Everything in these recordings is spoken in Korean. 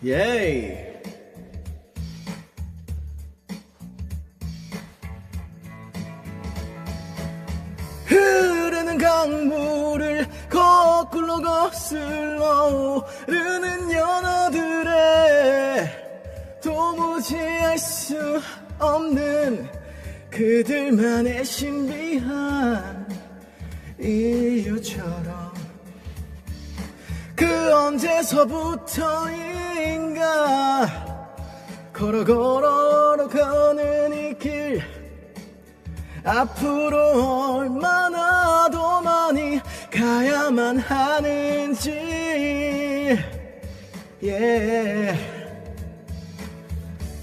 예이. 흐르는 강물을 거꾸로 거슬러 오르는 연어들의 도무지 알 수 없는 그들만의 신비한 이유처럼 그 언제서부터인가 걸어 가는 이 길 앞으로 얼마나 더 많이 가야만 하는지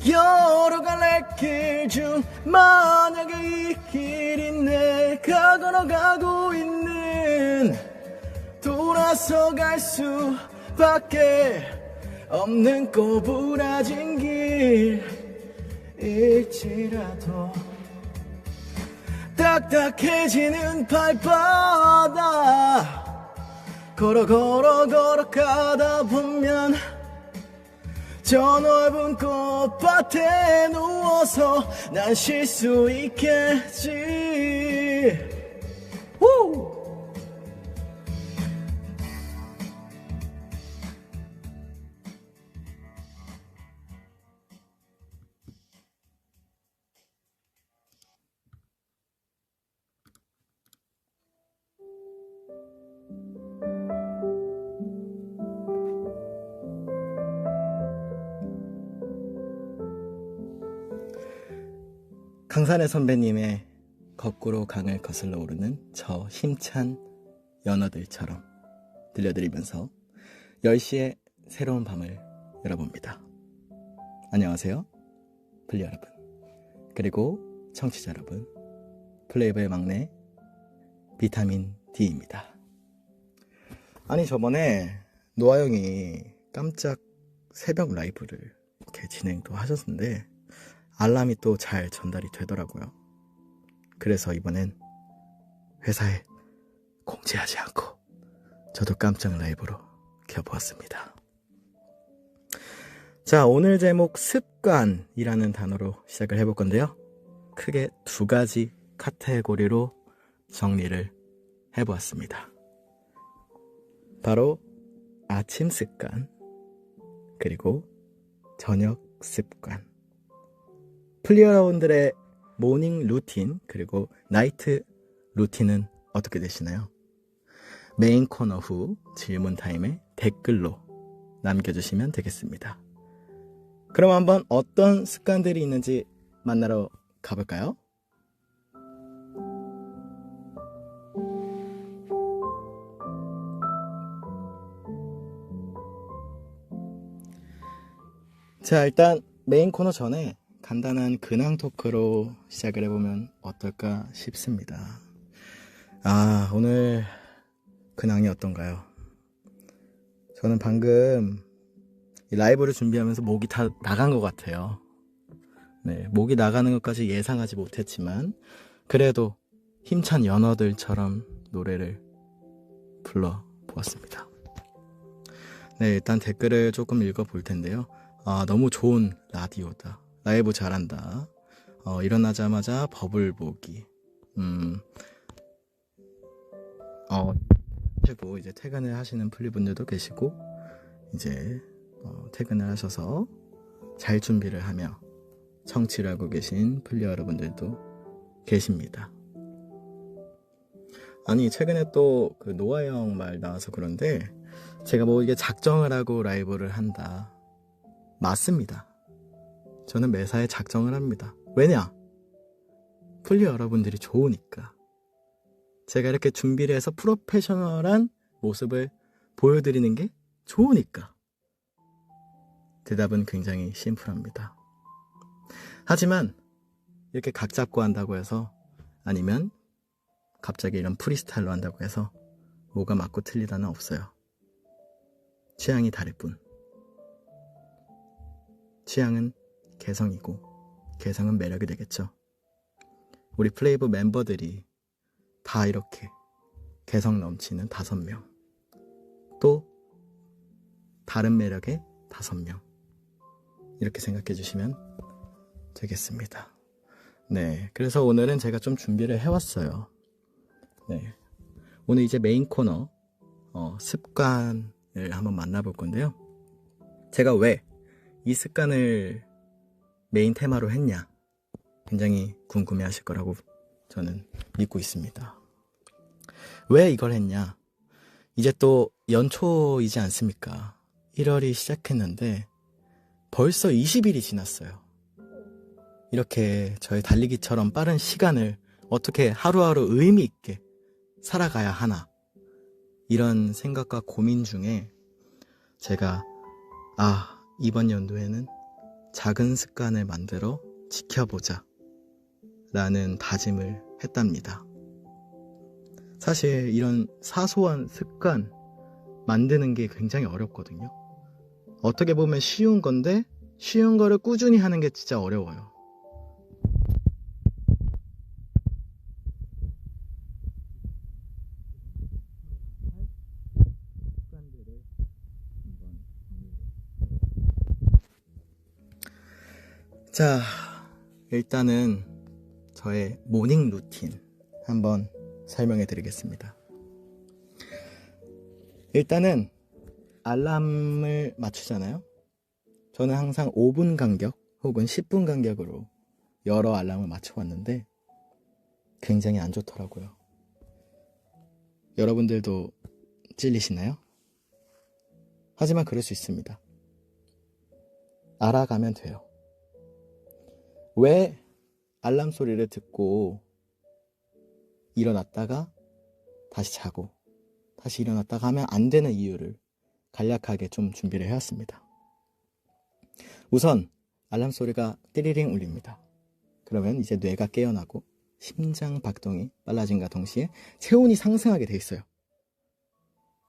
여러 갈래 길 중 만약에 이 길이 내가 걸어가고 있는 돌아서 갈 수밖에 없는 꼬부라진 길일지라도 딱딱해지는 발바닥 걸어가다 보면 저 넓은 꽃밭에 누워서 난 쉴 수 있겠지. 우! 강산의 선배님의 거꾸로 강을 거슬러 오르는 저 힘찬 연어들처럼 들려드리면서 10시에 새로운 밤을 열어봅니다. 안녕하세요 플리 여러분, 그리고 청취자 여러분, 플레이브의 막내 비타민 D입니다. 아니 저번에 노아 형이 깜짝 새벽 라이브를 이렇게 진행도 하셨는데 알람이 또 잘 전달이 되더라고요. 그래서 이번엔 회사에 공지하지 않고 저도 깜짝 라이브로 켜보았습니다. 자, 오늘 제목 습관이라는 단어로 시작을 해볼 건데요. 크게 두 가지 카테고리로 정리를 해보았습니다. 바로 아침 습관, 그리고 저녁 습관. 플리어라운들의 모닝 루틴 그리고 나이트 루틴은 어떻게 되시나요? 메인 코너 후 질문 타임에 댓글로 남겨주시면 되겠습니다. 그럼 한번 어떤 습관들이 있는지 만나러 가볼까요? 자, 일단 메인 코너 전에 간단한 근황 토크로 시작을 해보면 어떨까 싶습니다. 오늘 근황이 어떤가요? 저는 방금 라이브를 준비하면서 목이 다 나간 것 같아요. 네, 목이 나가는 것까지 예상하지 못했지만 그래도 힘찬 연어들처럼 노래를 불러보았습니다. 네, 일단 댓글을 조금 읽어볼 텐데요. 너무 좋은 라디오다. 라이브 잘한다. 일어나자마자 버블 보기. 그리고 이제 퇴근을 하시는 플리분들도 계시고, 이제 퇴근을 하셔서 잘 준비를 하며 청취를 하고 계신 플리 여러분들도 계십니다. 아니, 최근에 또 그 노아 형 말 나와서 그런데 제가 뭐 이게 작정을 하고 라이브를 한다. 맞습니다. 저는 매사에 작정을 합니다. 왜냐? 플리 여러분들이 좋으니까. 제가 이렇게 준비를 해서 프로페셔널한 모습을 보여드리는 게 좋으니까. 대답은 굉장히 심플합니다. 하지만 이렇게 각 잡고 한다고 해서, 아니면 갑자기 이런 프리스타일로 한다고 해서 뭐가 맞고 틀리다는 없어요. 취향이 다를 뿐. 취향은 개성이고 개성은 매력이 되겠죠. 우리 플레이브 멤버들이 다 이렇게 개성 넘치는 5명, 또 다른 매력의 5명. 이렇게 생각해 주시면 되겠습니다. 네, 그래서 오늘은 제가 좀 준비를 해왔어요. 네, 오늘 이제 메인 코너 습관을 한번 만나볼 건데요. 제가 왜 이 습관을 메인 테마로 했냐, 굉장히 궁금해 하실 거라고 저는 믿고 있습니다. 왜 이걸 했냐, 이제 또 연초이지 않습니까? 1월이 시작했는데 벌써 20일이 지났어요. 이렇게 저의 달리기처럼 빠른 시간을 어떻게 하루하루 의미 있게 살아가야 하나, 이런 생각과 고민 중에 제가 이번 연도에는 작은 습관을 만들어 지켜보자 라는 다짐을 했답니다. 사실 이런 사소한 습관 만드는 게 굉장히 어렵거든요. 어떻게 보면 쉬운 건데 쉬운 거를 꾸준히 하는 게 진짜 어려워요. 자, 일단은 저의 모닝 루틴 한번 설명해 드리겠습니다. 일단은 알람을 맞추잖아요. 저는 항상 5분 간격 혹은 10분 간격으로 여러 알람을 맞춰왔는데 굉장히 안 좋더라고요. 여러분들도 찔리시나요? 하지만 그럴 수 있습니다. 알아가면 돼요. 왜 알람 소리를 듣고 일어났다가 다시 자고 다시 일어났다가 하면 안 되는 이유를 간략하게 좀 준비를 해왔습니다. 우선 알람 소리가 띠리링 울립니다. 그러면 이제 뇌가 깨어나고 심장 박동이 빨라진과 동시에 체온이 상승하게 돼 있어요.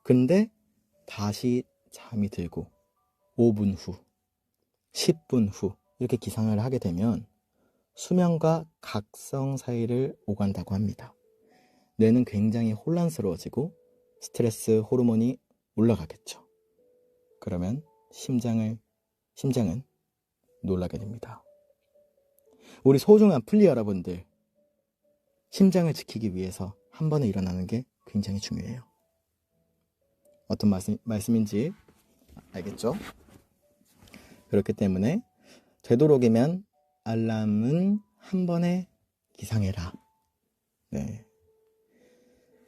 근데 다시 잠이 들고 5분 후, 10분 후 이렇게 기상을 하게 되면 수면과 각성 사이를 오간다고 합니다. 뇌는 굉장히 혼란스러워지고 스트레스 호르몬이 올라가겠죠. 그러면 심장은 놀라게 됩니다. 우리 소중한 플리 여러분들, 심장을 지키기 위해서 한 번에 일어나는 게 굉장히 중요해요. 어떤 말씀인지 알겠죠? 그렇기 때문에 되도록이면 알람은 한 번에 기상해라. 네.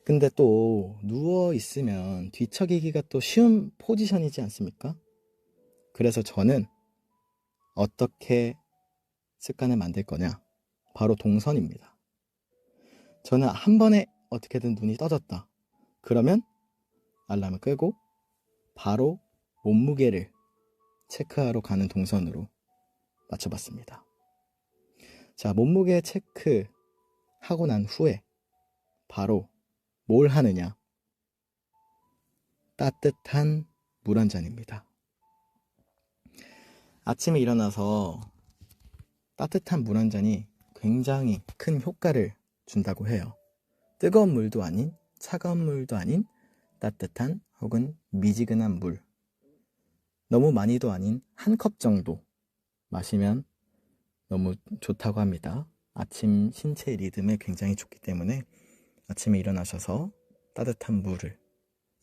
근데 또 누워 있으면 뒤척이기가 또 쉬운 포지션이지 않습니까? 그래서 저는 어떻게 습관을 만들 거냐? 바로 동선입니다. 저는 한 번에 어떻게든 눈이 떠졌다. 그러면 알람을 끄고 바로 몸무게를 체크하러 가는 동선으로 맞춰봤습니다. 자, 몸무게 체크하고 난 후에 바로 뭘 하느냐? 따뜻한 물 한 잔입니다. 아침에 일어나서 따뜻한 물 한 잔이 굉장히 큰 효과를 준다고 해요. 뜨거운 물도 아닌 차가운 물도 아닌 따뜻한 혹은 미지근한 물, 너무 많이도 아닌 한 컵 정도 마시면 너무 좋다고 합니다. 아침 신체 리듬에 굉장히 좋기 때문에 아침에 일어나셔서 따뜻한 물을,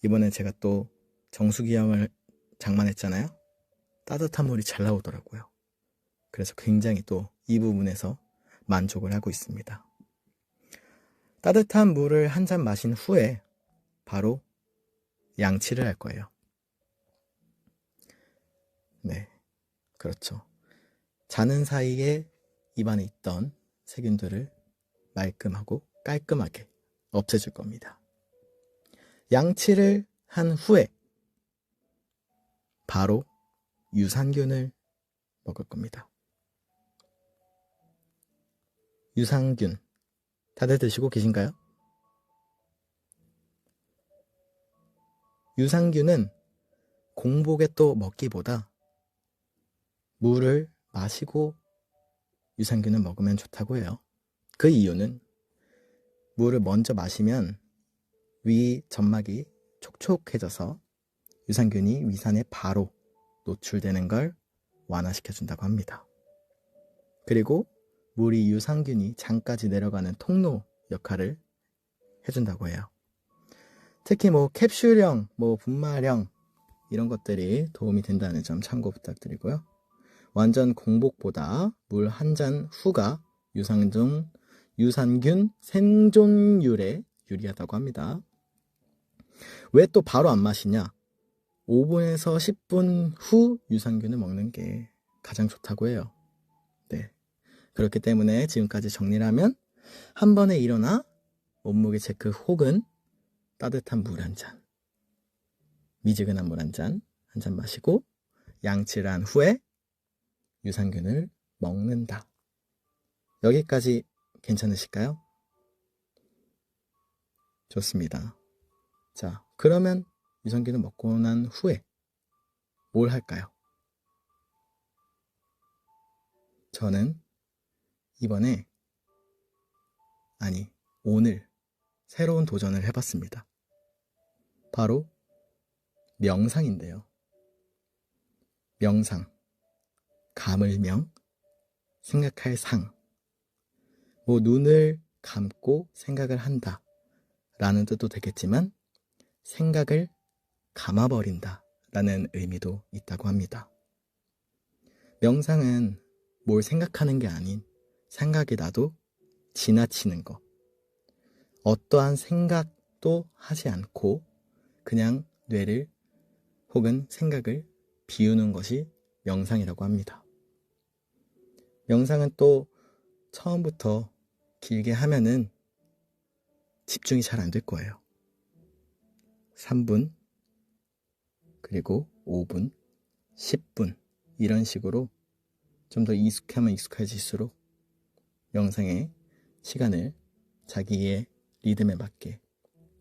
이번에 제가 또 정수기형을 장만했잖아요. 따뜻한 물이 잘 나오더라고요. 그래서 굉장히 또 이 부분에서 만족을 하고 있습니다. 따뜻한 물을 한 잔 마신 후에 바로 양치를 할 거예요. 네, 그렇죠. 자는 사이에 입안에 있던 세균들을 말끔하고 깔끔하게 없애줄 겁니다. 양치를 한 후에 바로 유산균을 먹을 겁니다. 유산균 다들 드시고 계신가요? 유산균은 공복에 또 먹기보다 물을 마시고 유산균을 먹으면 좋다고 해요. 그 이유는 물을 먼저 마시면 위 점막이 촉촉해져서 유산균이 위산에 바로 노출되는 걸 완화시켜준다고 합니다. 그리고 물이 유산균이 장까지 내려가는 통로 역할을 해준다고 해요. 특히 캡슐형, 분말형 이런 것들이 도움이 된다는 점 참고 부탁드리고요. 완전 공복보다 물 한 잔 후가 유산균 생존율에 유리하다고 합니다. 왜 또 바로 안 마시냐? 5분에서 10분 후 유산균을 먹는 게 가장 좋다고 해요. 네. 그렇기 때문에 지금까지 정리를 하면 한 번에 일어나 몸무게 체크 혹은 따뜻한 물 한 잔, 미지근한 물 한 잔 마시고 양치를 한 후에 유산균을 먹는다. 여기까지 괜찮으실까요? 좋습니다. 자, 그러면 유산균을 먹고 난 후에 뭘 할까요? 저는 오늘 새로운 도전을 해봤습니다. 바로 명상인데요. 명상, 감을명, 생각할 상, 눈을 감고 생각을 한다 라는 뜻도 되겠지만 생각을 감아버린다 라는 의미도 있다고 합니다. 명상은 뭘 생각하는 게 아닌 생각이 나도 지나치는 것, 어떠한 생각도 하지 않고 그냥 뇌를 혹은 생각을 비우는 것이 명상이라고 합니다. 명상은 또 처음부터 길게 하면은 집중이 잘 안 될 거예요. 3분, 그리고 5분, 10분 이런 식으로 좀 더 익숙하면 익숙해질수록 명상의 시간을 자기의 리듬에 맞게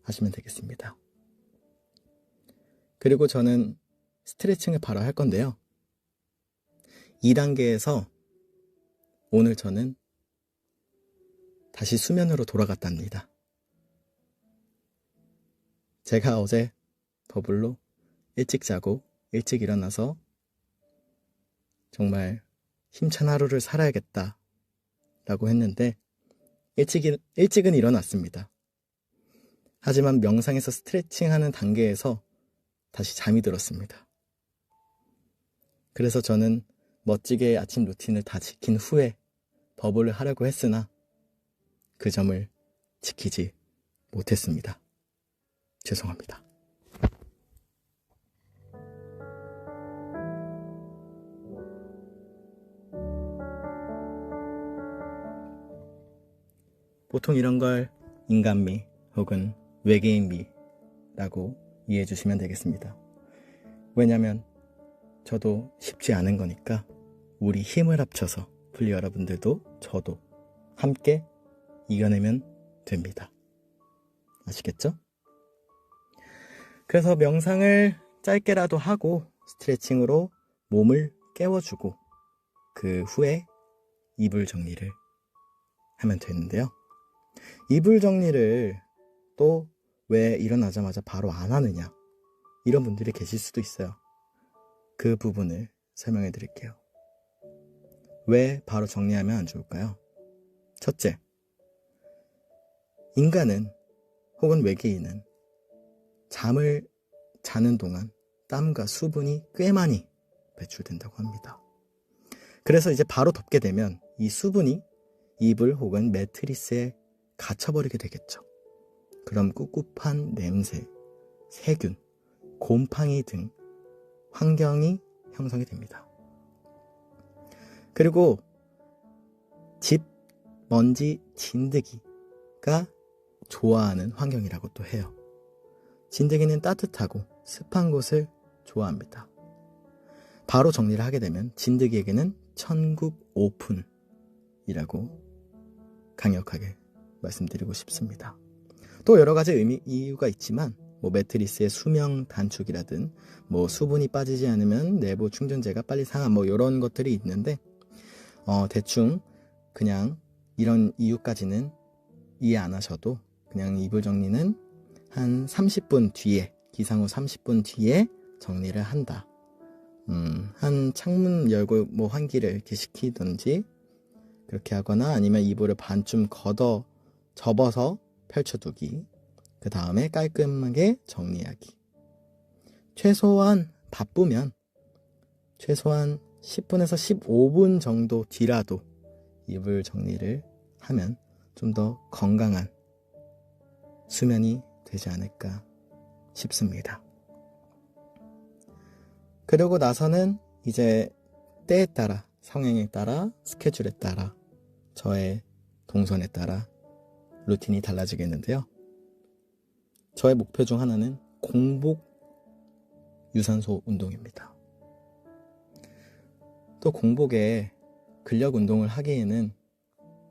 하시면 되겠습니다. 그리고 저는 스트레칭을 바로 할 건데요. 2단계에서 오늘 저는 다시 수면으로 돌아갔답니다. 제가 어제 더블로 일찍 자고 일찍 일어나서 정말 힘찬 하루를 살아야겠다 라고 했는데 일찍은 일어났습니다. 하지만 명상에서 스트레칭하는 단계에서 다시 잠이 들었습니다. 그래서 저는 멋지게 아침 루틴을 다 지킨 후에 버블을 하려고 했으나 그 점을 지키지 못했습니다. 죄송합니다. 보통 이런 걸 인간미 혹은 외계인미라고 이해해 주시면 되겠습니다. 왜냐면 저도 쉽지 않은 거니까 우리 힘을 합쳐서 플리 여러분들도 저도 함께 이겨내면 됩니다. 아시겠죠? 그래서 명상을 짧게라도 하고 스트레칭으로 몸을 깨워주고 그 후에 이불 정리를 하면 되는데요. 이불 정리를 또 왜 일어나자마자 바로 안 하느냐 이런 분들이 계실 수도 있어요. 그 부분을 설명해 드릴게요. 왜 바로 정리하면 안 좋을까요? 첫째, 인간은 혹은 외계인은 잠을 자는 동안 땀과 수분이 꽤 많이 배출된다고 합니다. 그래서 이제 바로 덮게 되면 이 수분이 이불 혹은 매트리스에 갇혀버리게 되겠죠. 그럼 꿉꿉한 냄새, 세균, 곰팡이 등 환경이 형성이 됩니다. 그리고 집, 먼지, 진드기가 좋아하는 환경이라고 또 해요. 진드기는 따뜻하고 습한 곳을 좋아합니다. 바로 정리를 하게 되면 진드기에게는 천국 오픈이라고 강력하게 말씀드리고 싶습니다. 또 여러 가지 이유가 있지만 매트리스의 수명 단축이라든 수분이 빠지지 않으면 내부 충전재가 빨리 상한 이런 것들이 있는데 대충 그냥 이런 이유까지는 이해 안 하셔도 그냥 이불 정리는 한 30분 뒤에 기상 후 30분 뒤에 정리를 한다. 한 창문 열고 뭐 환기를 이렇게 시키든지 그렇게 하거나 아니면 이불을 반쯤 접어서 펼쳐두기. 그 다음에 깔끔하게 정리하기. 최소한 바쁘면 최소한 10분에서 15분 정도 뒤라도 이불 정리를 하면 좀 더 건강한 수면이 되지 않을까 싶습니다. 그러고 나서는 이제 때에 따라, 성향에 따라, 스케줄에 따라, 저의 동선에 따라 루틴이 달라지겠는데요. 저의 목표 중 하나는 공복 유산소 운동입니다. 또 공복에 근력 운동을 하기에는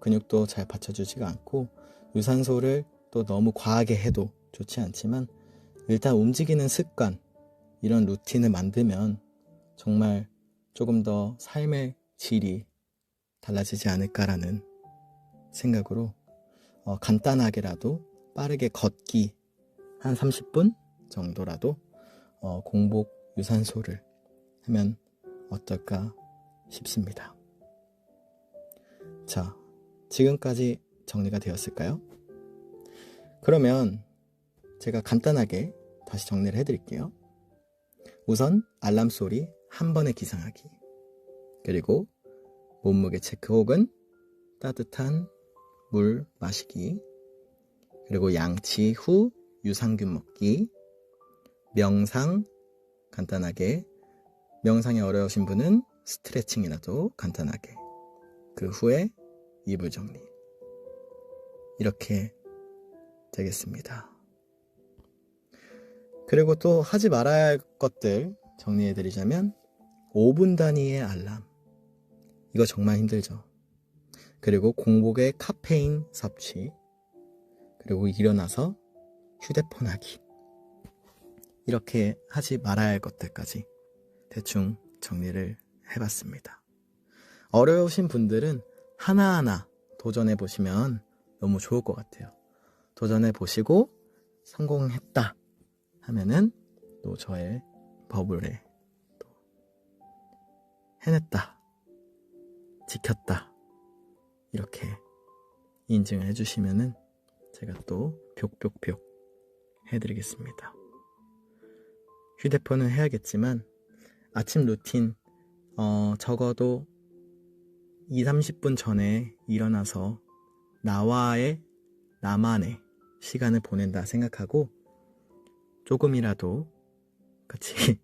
근육도 잘 받쳐주지가 않고 유산소를 또 너무 과하게 해도 좋지 않지만 일단 움직이는 습관, 이런 루틴을 만들면 정말 조금 더 삶의 질이 달라지지 않을까라는 생각으로 간단하게라도 빠르게 걷기 한 30분 정도라도 공복 유산소를 하면 어떨까 싶습니다. 자, 지금까지 정리가 되었을까요? 그러면 제가 간단하게 다시 정리를 해드릴게요. 우선 알람 소리 한 번에 기상하기, 그리고 몸무게 체크 혹은 따뜻한 물 마시기, 그리고 양치 후 유산균 먹기, 명상 간단하게, 명상이 어려우신 분은 스트레칭이라도 간단하게, 그 후에 이불 정리, 이렇게 되겠습니다. 그리고 또 하지 말아야 할 것들 정리해드리자면 5분 단위의 알람, 이거 정말 힘들죠. 그리고 공복의 카페인 섭취, 그리고 일어나서 휴대폰 하기, 이렇게 하지 말아야 할 것들까지 대충 정리를 해봤습니다. 어려우신 분들은 하나하나 도전해보시면 너무 좋을 것 같아요. 도전해보시고 성공했다 하면은 또 저의 버블에 또 해냈다, 지켰다, 이렇게 인증을 해주시면은 제가 또 뿅뿅뿅 해드리겠습니다. 휴대폰은 해야겠지만 아침 루틴 적어도 20-30분 전에 일어나서 나만의 시간을 보낸다 생각하고 조금이라도 같이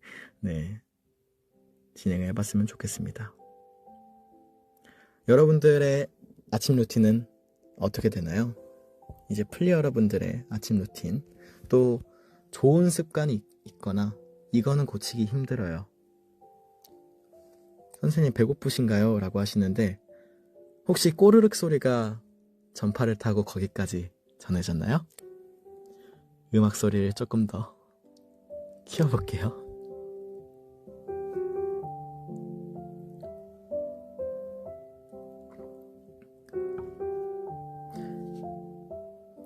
진행을 해봤으면 좋겠습니다. 여러분들의 아침 루틴은 어떻게 되나요? 이제 플리 여러분들의 아침 루틴, 또 좋은 습관이 있거나 이거는 고치기 힘들어요. 선생님 배고프신가요? 라고 하시는데 혹시 꼬르륵 소리가 전파를 타고 거기까지 전해졌나요? 음악 소리를 조금 더 키워볼게요.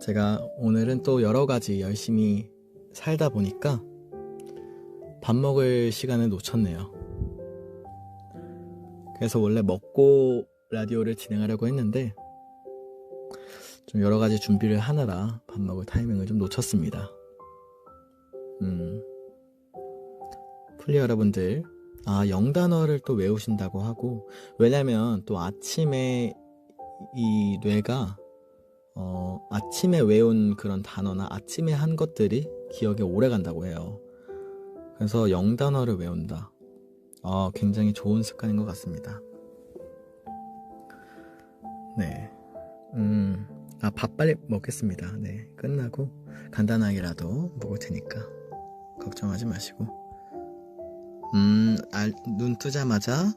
제가 오늘은 또 여러 가지 열심히 살다 보니까 밥 먹을 시간을 놓쳤네요. 그래서 원래 먹고 라디오를 진행하려고 했는데 좀 여러 가지 준비를 하느라 밥 먹을 타이밍을 좀 놓쳤습니다. 플리 여러분들, 영단어를 또 외우신다고 하고, 왜냐면 또 아침에 이 뇌가 아침에 외운 그런 단어나 아침에 한 것들이 기억에 오래 간다고 해요. 그래서 영단어를 외운다. 굉장히 좋은 습관인 것 같습니다. 네. 밥 빨리 먹겠습니다. 네. 끝나고 간단하게라도 먹을 테니까 걱정하지 마시고. 눈 뜨자마자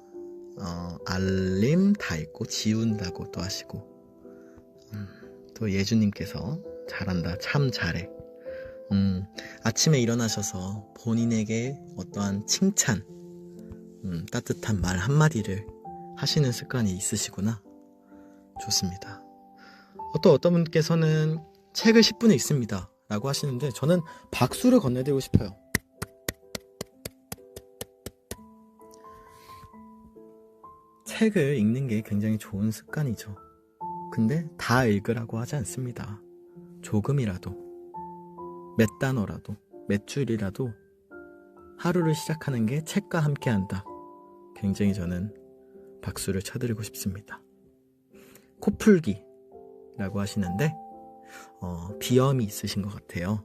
알림 다 있고 지운다고 또 하시고, 또 예주님께서 잘한다, 참 잘해. 아침에 일어나셔서 본인에게 어떠한 칭찬, 따뜻한 말 한마디를 하시는 습관이 있으시구나. 좋습니다. 또 어떤 분께서는 책을 10분에 읽습니다 라고 하시는데 저는 박수를 건네드리고 싶어요. 책을 읽는 게 굉장히 좋은 습관이죠. 근데 다 읽으라고 하지 않습니다. 조금이라도, 몇 단어라도, 몇 줄이라도 하루를 시작하는 게 책과 함께 한다. 굉장히 저는 박수를 쳐드리고 싶습니다. 코풀기라고 하시는데 비염이 있으신 것 같아요.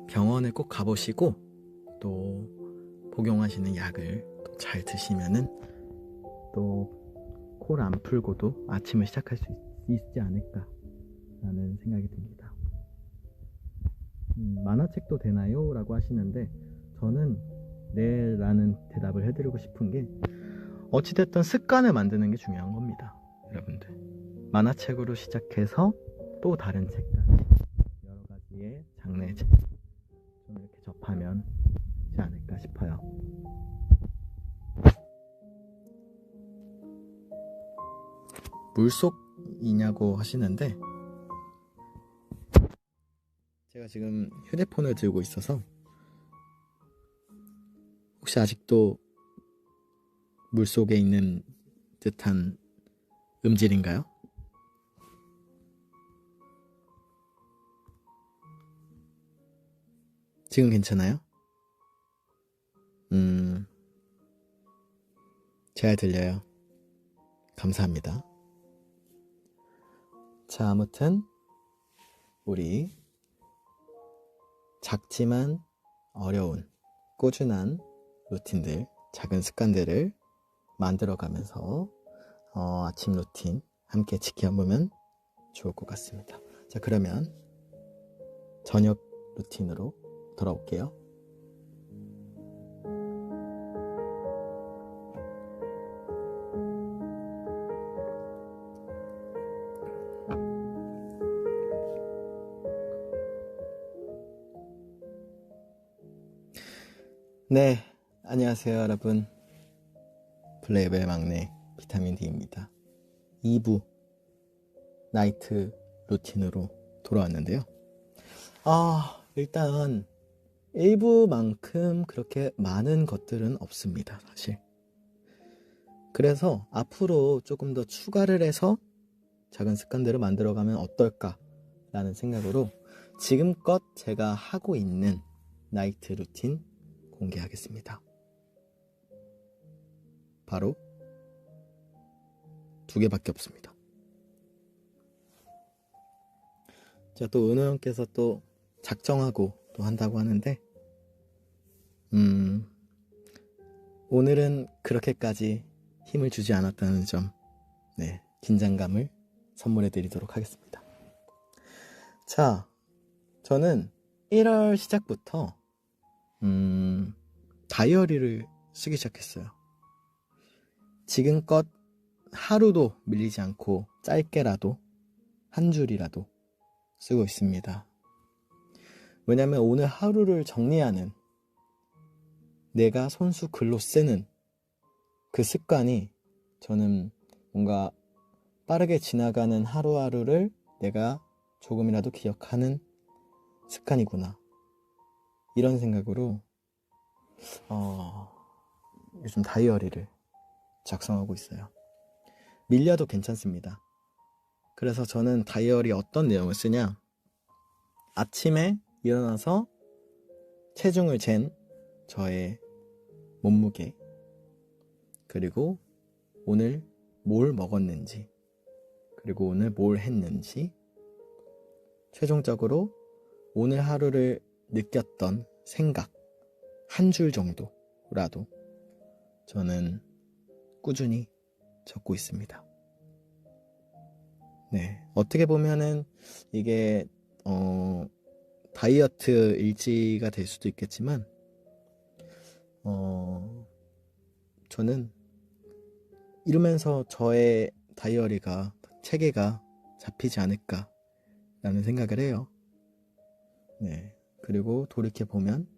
병원을 꼭 가보시고 또 복용하시는 약을 잘 드시면은 또 코를 안 풀고도 아침을 시작할 수 있지 않을까 라는 생각이 듭니다. 만화책도 되나요? 라고 하시는데 저는 네 라는 대답을 해드리고 싶은 게 어찌됐든 습관을 만드는 게 중요한 겁니다. 여러분들 만화책으로 시작해서 또 다른 책까지 여러 가지의 장르의 책 좀 이렇게 접하면 되지 않을까 싶어요. 물속이냐고 하시는데 제가 지금 휴대폰을 들고 있어서 혹시 아직도 물속에 있는 듯한 음질인가요? 지금 괜찮아요? 잘 들려요. 감사합니다. 자, 아무튼 우리 작지만 어려운 꾸준한 루틴들, 작은 습관들을 만들어가면서 아침 루틴 함께 지켜보면 좋을 것 같습니다. 자, 그러면 저녁 루틴으로 돌아올게요. 네, 안녕하세요 여러분. 블레이벨 막내 비타민 D입니다. 2부 나이트 루틴으로 돌아왔는데요. 일단 1부만큼 그렇게 많은 것들은 없습니다, 사실. 그래서 앞으로 조금 더 추가를 해서 작은 습관들을 만들어가면 어떨까 라는 생각으로 지금껏 제가 하고 있는 나이트 루틴 공개하겠습니다. 바로 2개밖에 없습니다. 자, 또 은호 형께서 또 작정하고 또 한다고 하는데 오늘은 그렇게까지 힘을 주지 않았다는 점, 네, 긴장감을 선물해 드리도록 하겠습니다. 자, 저는 1월 시작부터 다이어리를 쓰기 시작했어요. 지금껏 하루도 밀리지 않고 짧게라도 한 줄이라도 쓰고 있습니다. 왜냐면 오늘 하루를 정리하는, 내가 손수 글로 쓰는 그 습관이 저는 뭔가 빠르게 지나가는 하루하루를 내가 조금이라도 기억하는 습관이구나, 이런 생각으로 요즘 다이어리를 작성하고 있어요. 밀려도 괜찮습니다. 그래서 저는 다이어리 어떤 내용을 쓰냐, 아침에 일어나서 체중을 잰 저의 몸무게, 그리고 오늘 뭘 먹었는지, 그리고 오늘 뭘 했는지, 최종적으로 오늘 하루를 느꼈던 생각 한 줄 정도라도 저는 꾸준히 적고 있습니다. 네, 어떻게 보면은 이게 다이어트 일지가 될 수도 있겠지만 저는 이러면서 저의 다이어리가, 체계가 잡히지 않을까 라는 생각을 해요. 네, 그리고 돌이켜보면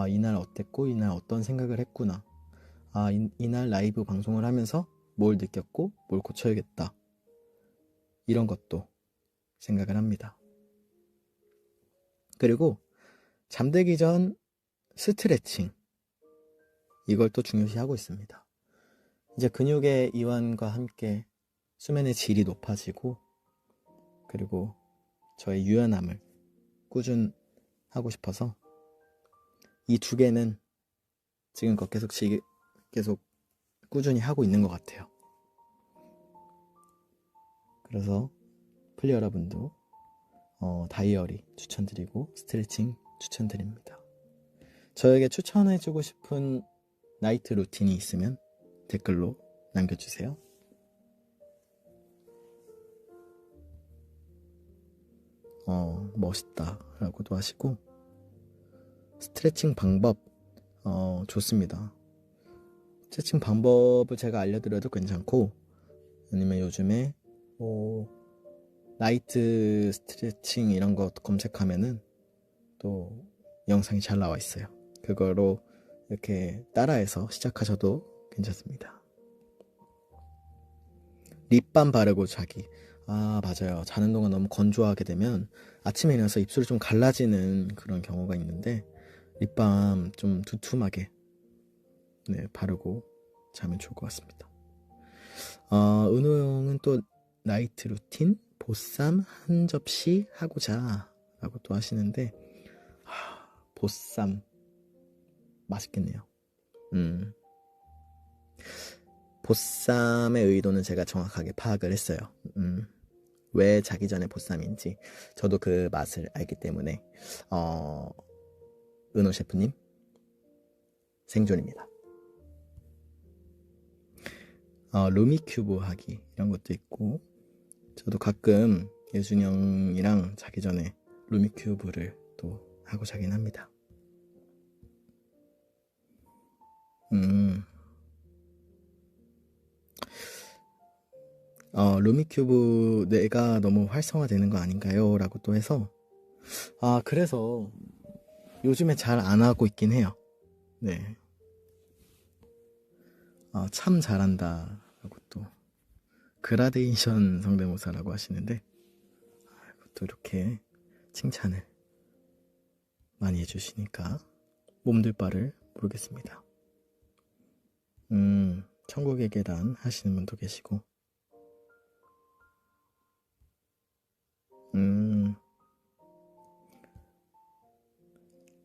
이날 어땠고, 이날 어떤 생각을 했구나, 이날 라이브 방송을 하면서 뭘 느꼈고 뭘 고쳐야겠다, 이런 것도 생각을 합니다. 그리고 잠들기 전 스트레칭, 이걸 또 중요시하고 있습니다. 이제 근육의 이완과 함께 수면의 질이 높아지고, 그리고 저의 유연함을 꾸준하고 싶어서 이 두 개는 지금껏 계속 꾸준히 하고 있는 것 같아요. 그래서 플리 여러분도 다이어리 추천드리고 스트레칭 추천드립니다. 저에게 추천해주고 싶은 나이트 루틴이 있으면 댓글로 남겨주세요. 멋있다 라고도 하시고, 스트레칭 방법 좋습니다. 스트레칭 방법을 제가 알려드려도 괜찮고, 아니면 요즘에 나이트 스트레칭 이런 거 검색하면은 또 영상이 잘 나와 있어요. 그거로 이렇게 따라해서 시작하셔도 괜찮습니다. 립밤 바르고 자기. 맞아요. 자는 동안 너무 건조하게 되면 아침에 일어나서 입술이 좀 갈라지는 그런 경우가 있는데, 립밤 좀 두툼하게 바르고 자면 좋을 것 같습니다. 은호 형은 또 나이트 루틴 보쌈 한 접시 하고 자 라고 또 하시는데, 보쌈 맛있겠네요. 보쌈의 의도는 제가 정확하게 파악을 했어요. 왜 자기 전에 보쌈인지 저도 그 맛을 알기 때문에 은호 셰프님 생존입니다. 루미큐브 하기 이런 것도 있고, 저도 가끔 예준이 형이랑 자기 전에 루미큐브를 또 하고 자긴 합니다. 루미큐브 내가 너무 활성화되는 거 아닌가요? 라고 또 해서, 그래서 요즘에 잘 안 하고 있긴 해요. 네. 참 잘한다 라고 또 그라데이션 성대모사라고 하시는데, 또 이렇게 칭찬을 많이 해주시니까 몸둘 바를 모르겠습니다. 천국의 계단 하시는 분도 계시고,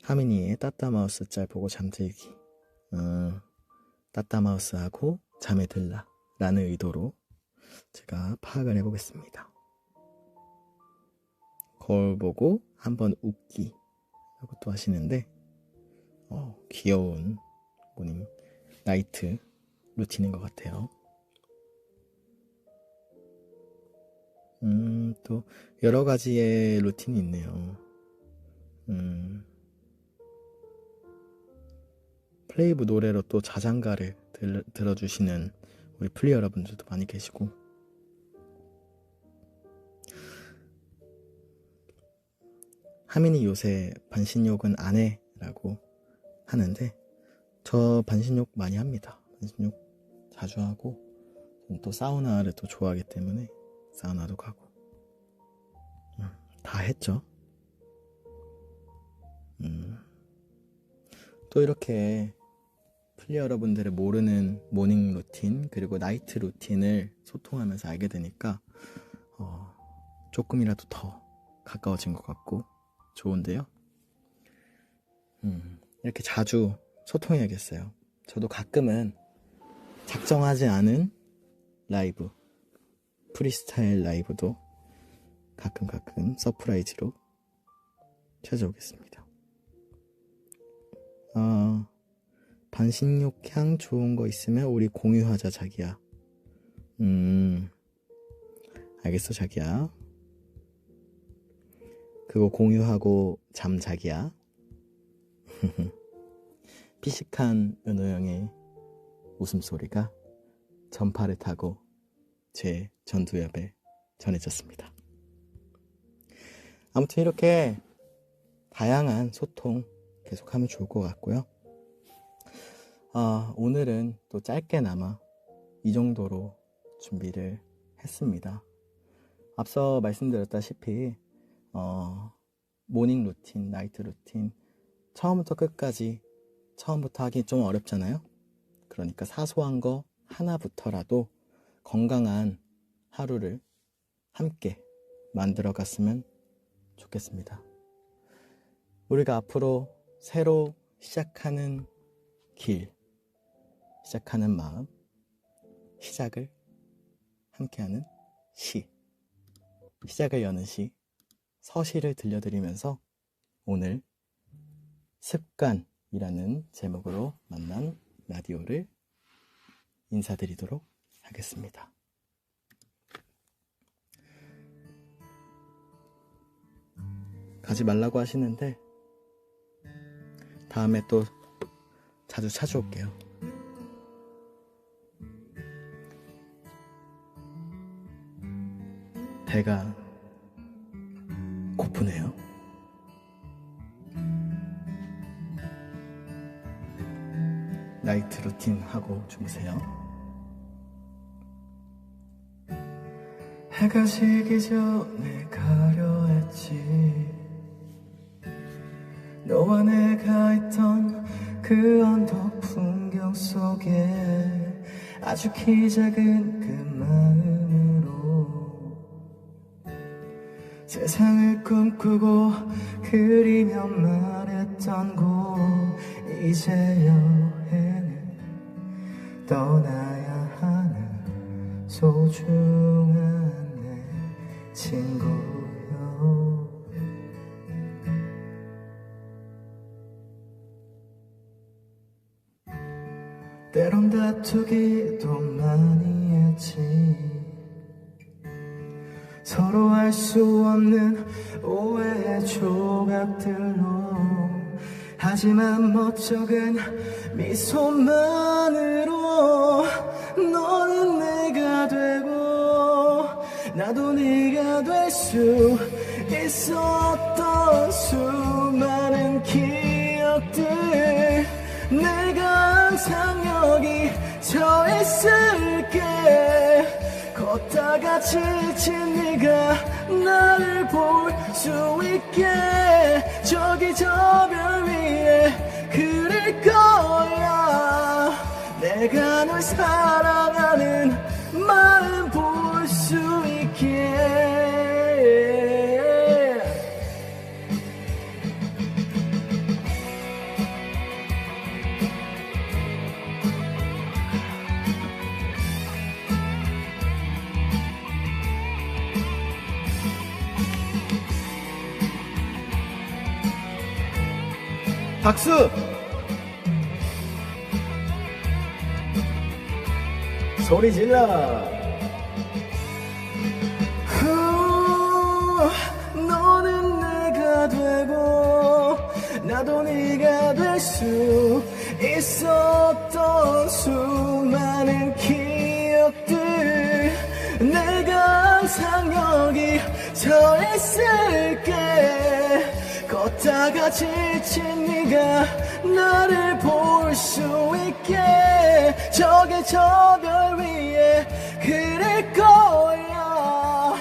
하민이의 따따마우스 짤 보고 잠들기. 따따마우스하고 잠에 들라 라는 의도로 제가 파악을 해보겠습니다. 거울 보고 한번 웃기 라고 또 하시는데, 귀여운 모닝 나이트 루틴인 것 같아요. 또 여러 가지의 루틴이 있네요. 플레이브 노래로 또 자장가를 들어주시는 우리 플리 여러분들도 많이 계시고, 하민이 요새 반신욕은 안 해 라고 하는데, 저 반신욕 많이 합니다. 반신욕 자주 하고, 또 사우나를 또 좋아하기 때문에 사우나도 가고, 다 했죠. 또 이렇게 플리 여러분들의 모르는 모닝 루틴 그리고 나이트 루틴을 소통하면서 알게 되니까 조금이라도 더 가까워진 것 같고 좋은데요. 이렇게 자주 소통해야겠어요. 저도 가끔은 작정하지 않은 라이브, 프리스타일 라이브도 가끔 서프라이즈로 찾아오겠습니다. 반신욕향 좋은 거 있으면 우리 공유하자 자기야. 알겠어 자기야. 그거 공유하고 잠 자기야. 피식한 은호 형의 웃음소리가 전파를 타고 제 전두엽에 전해졌습니다. 아무튼 이렇게 다양한 소통 계속하면 좋을 것 같고요. 오늘은 또 짧게나마 이 정도로 준비를 했습니다. 앞서 말씀드렸다시피 모닝 루틴, 나이트 루틴 처음부터 끝까지 처음부터 하기 좀 어렵잖아요. 그러니까 사소한 거 하나부터라도 건강한 하루를 함께 만들어 갔으면 좋겠습니다. 우리가 앞으로 새로 시작하는 길, 시작하는 마음, 시작을 함께하는 시, 시작을 여는 시, 서시를 들려드리면서 오늘 습관이라는 제목으로 만난 라디오를 인사드리도록 하겠습니다. 가지 말라고 하시는데 다음에 또 자주 찾아올게요. 배가 고프네요. 나이트 루틴 하고 주무세요. 해가 지기 전에 가려 했지. 너와 내가 있던 그 언덕 풍경 속에 아주 키 작은 그 마음으로 세상을 꿈꾸고 그리며 말했던 곳 이제 여행을 떠나야 하는 소중한 내 친구여. 때론 다투기도 많이 했지. 서로 알 수 없는 오해의 조각들로. 하지만 멋쩍은 미소만으로 너는 내가 되고 나도 네가 될 수 있었던 수많은 기억들. 내가 항상 여기 서 있을게. 걷다가 지친 네가 나를 볼 수 있게. 저기 저 별 위에 그릴 거야. 내가 널 사랑하는 마음 볼 수 있게. 박수! 소리 질러! 너는 내가 되고 나도 네가 될 수 있었던 수많은 기억들. 내가 항상 여기 서 있을게. 걷다가 지친 네가 나를 볼 수 있게. 저기 저 별 위에 그릴 거야.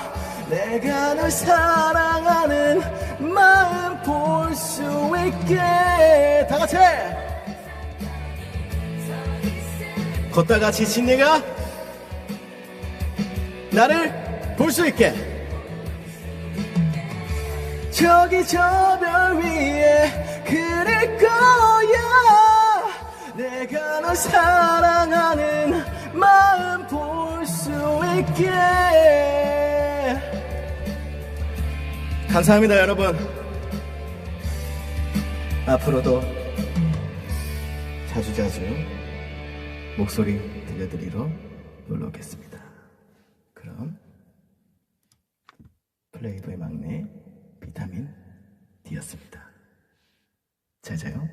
내가 널 사랑하는 마음 볼 수 있게. 다 같이! 걷다가 지친 네가 나를 볼 수 있게. 저기 저 별 위에 그릴 거야. 내가 널 사랑하는 마음 볼 수 있게. 감사합니다 여러분. 앞으로도 자주자주 목소리 들려드리러 놀러 오겠습니다. 그럼 플레이보의 막내 비타민 D였습니다. 잘 자요.